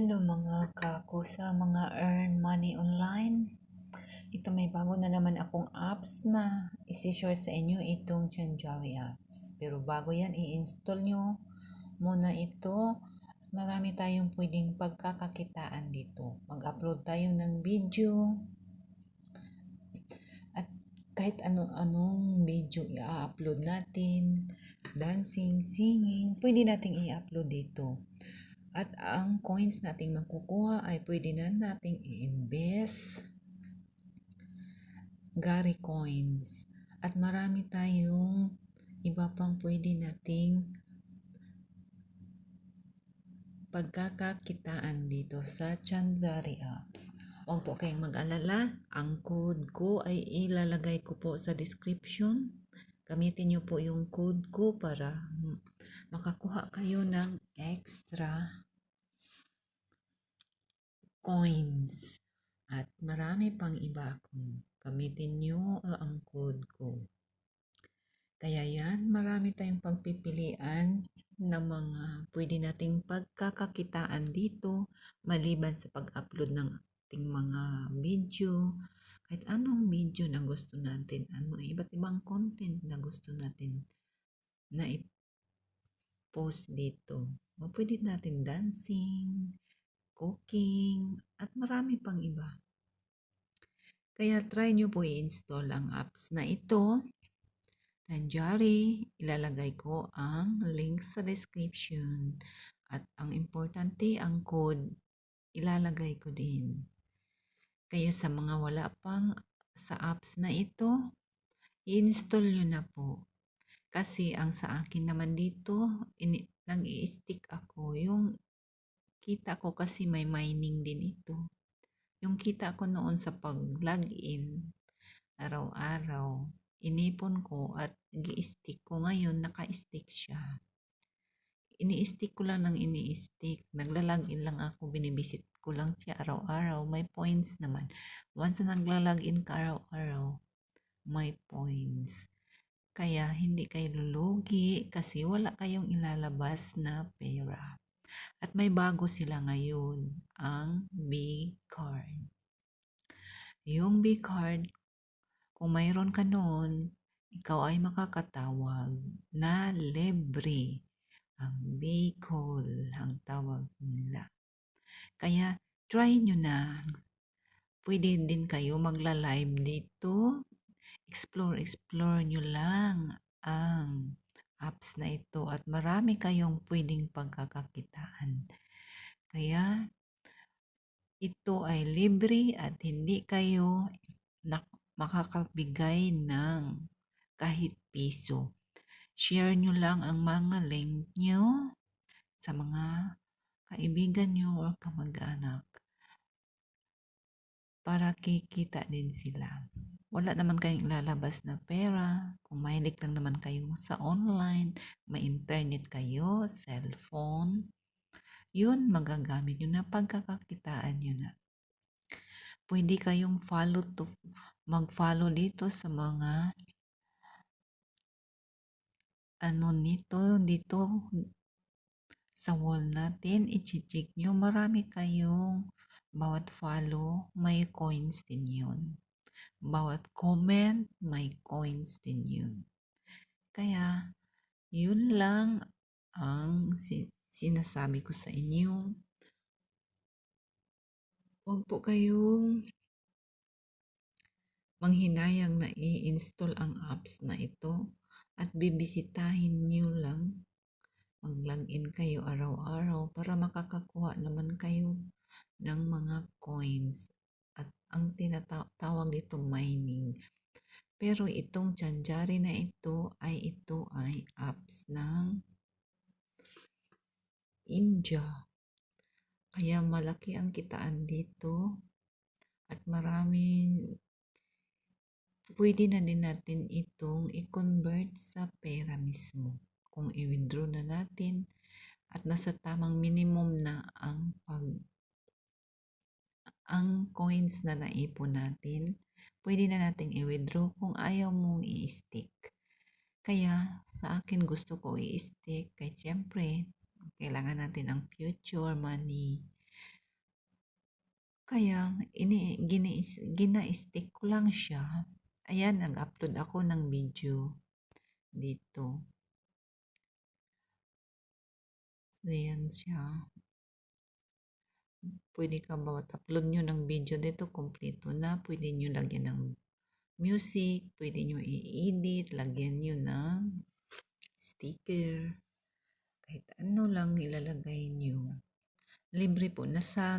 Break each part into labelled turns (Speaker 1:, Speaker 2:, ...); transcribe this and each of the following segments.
Speaker 1: Hello mga kako sa mga earn money online. Ito may bago na naman akong apps na isi-share sa inyo itong Chanjawi apps. Pero bago yan, i-install nyo muna ito. Marami tayong pwedeng pagkakakitaan dito. Mag-upload tayo ng video at kahit anong video i-upload natin. Dancing, singing, pwede nating i-upload dito. At ang coins nating makukuha ay pwede na nating i-invest. Gary coins. At marami tayong iba pang pwede nating pagkakakitaan dito sa Chanjari apps. Huwag po kayong mag-alala. Ang code ko ay ilalagay ko po sa description. Gamitin nyo po yung code ko para makakuha kayo ng extra coins. At marami pang iba kung gamitin nyo ang code ko. Kaya yan, marami tayong pagpipilian na mga pwede nating pagkakakitaan dito maliban sa pag-upload ng ating mga video. Kahit anong video na gusto natin, iba't ibang content na gusto natin na i-post dito. Pwede natin dancing, cooking, at marami pang iba. Kaya try nyo po i-install ang apps na ito. Chanjari, ilalagay ko ang link sa description. At ang importante, ang code, ilalagay ko din. Kaya sa mga wala pang sa apps na ito, i-install nyo na po. Kasi ang sa akin naman dito, nag-i-stick ako. Yung kita ko kasi may mining din ito. Yung kita ko noon sa pag-login, araw-araw, inipon ko at gi-stick ko. Ngayon, naka-stick siya. Ini-stick ko lang ng ini-stick. Nagla-login lang ako, binibisit ko lang siya araw-araw. May points naman. Once na nagla-login ka araw-araw, may points. Kaya hindi kayo lulugi kasi wala kayong ilalabas na pera. At may bago sila ngayon, ang B-card. Yung B-card, kung mayroon ka noon, ikaw ay makakatawag na libre. Ang B-call, ang tawag nila. Kaya, try nyo na. Pwede din kayo magla-live dito. Explore nyo lang ang apps na ito at marami kayong pwedeng pagkakakitaan. Kaya, ito ay libre at hindi kayo makakabigay ng kahit piso. Share nyo lang ang mga link nyo sa mga kaibigan nyo o kamag-anak para kikita din sila. Wala naman kayong ilalabas na pera. Kung mahilig lang naman kayo sa online, may internet kayo, cellphone, yun magagamit nyo na, pagkakakitaan nyo na. Pwede kayong mag-follow dito sa mga dito sa wall natin, i-check nyo. Marami kayong bawat follow, may coins din yun. Bawat comment, may coins din yun. Kaya, yun lang ang sinasabi ko sa inyo. Huwag po kayong manghinayang na i-install ang apps na ito at bibisitahin nyo lang. Mag-login kayo araw-araw para makakakuha naman kayo ng mga coins at ang tinatawag dito mining. Pero itong Chanjari na ito ay apps ng India. Kaya malaki ang kitaan dito at maraming pwede na din natin itong i-convert sa pera mismo. Kung i-withdraw na natin at nasa tamang minimum na ang coins na naipon natin, pwede na nating i-withdraw kung ayaw mong i-stick. Kaya sa akin gusto ko i-stick kaya siyempre kailangan natin ang future money. Kaya gina-stick ko lang siya. Ayan, nag-upload ako ng video dito. Ayan siya. Pwede ka bawat upload nyo ng video dito, kompleto na. Pwede nyo lagyan ng music, pwede nyo i-edit, lagyan nyo ng sticker. Kahit ano lang ilalagay nyo. Libre po, nasa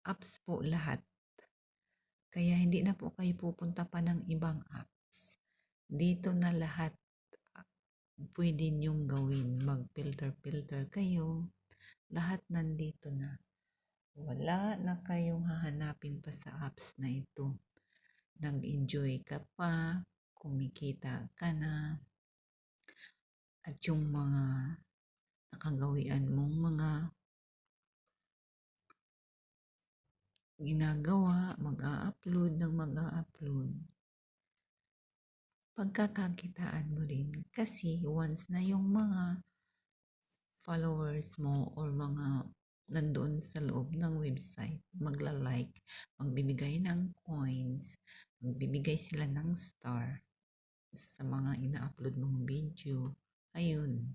Speaker 1: apps po lahat. Kaya hindi na po kayo pupunta pa ng ibang apps. Dito na lahat pwede nyong gawin. Mag-filter-filter kayo. Lahat nandito na. Wala na kayong hahanapin pa sa apps na ito. Nag-enjoy ka pa, kumikita ka na, at yung mga nakagawian mong mga ginagawa, mag-a-upload ng mag-a-upload. Pagkakakitaan mo rin kasi once na yung mga followers mo or mga nandoon sa loob ng website, magla-like, magbibigay ng coins, magbibigay sila ng star sa mga ina-upload mong video. Ayun,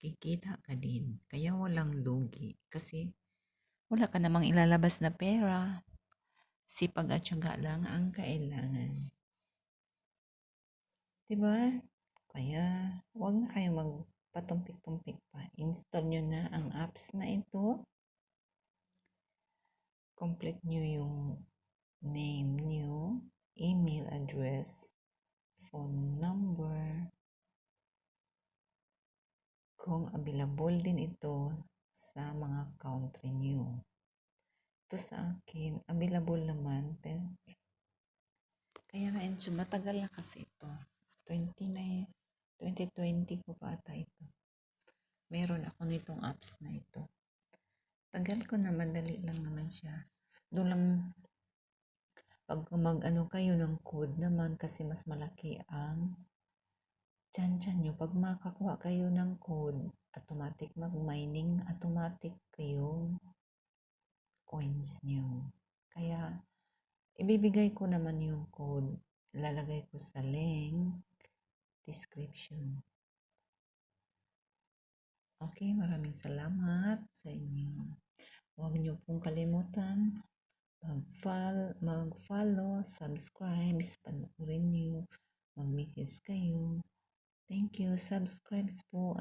Speaker 1: kikita ka din. Kaya walang lugi kasi wala ka namang ilalabas na pera. Sipag at syaga lang ang kailangan. Diba? Kaya huwag na kayong magpatumpik-tumpik pa. Install nyo na ang apps na ito. Complete nyo yung name nyo, email address, phone number. Kung available din ito sa mga country nyo. Ito sa akin, available naman. Pero, kaya nga ensyo, matagal na kasi ito. 2020 ko pa ata ito. Meron ako nitong apps na ito. Tagal ko na, madali lang naman siya. Doon lang, pag mag-ano kayo ng code naman kasi mas malaki ang tiyan nyo. Pag makakuha kayo ng code, automatic mag-mining, automatic kayo coins nyo. Kaya, ibibigay ko naman yung code. Lalagay ko sa link, description. Okay, maraming salamat sa inyo. Huwag niyo pong kalimutan mag-follow, subscribe, panoorin niyo, mag-message kayo. Thank you. Subscribe po.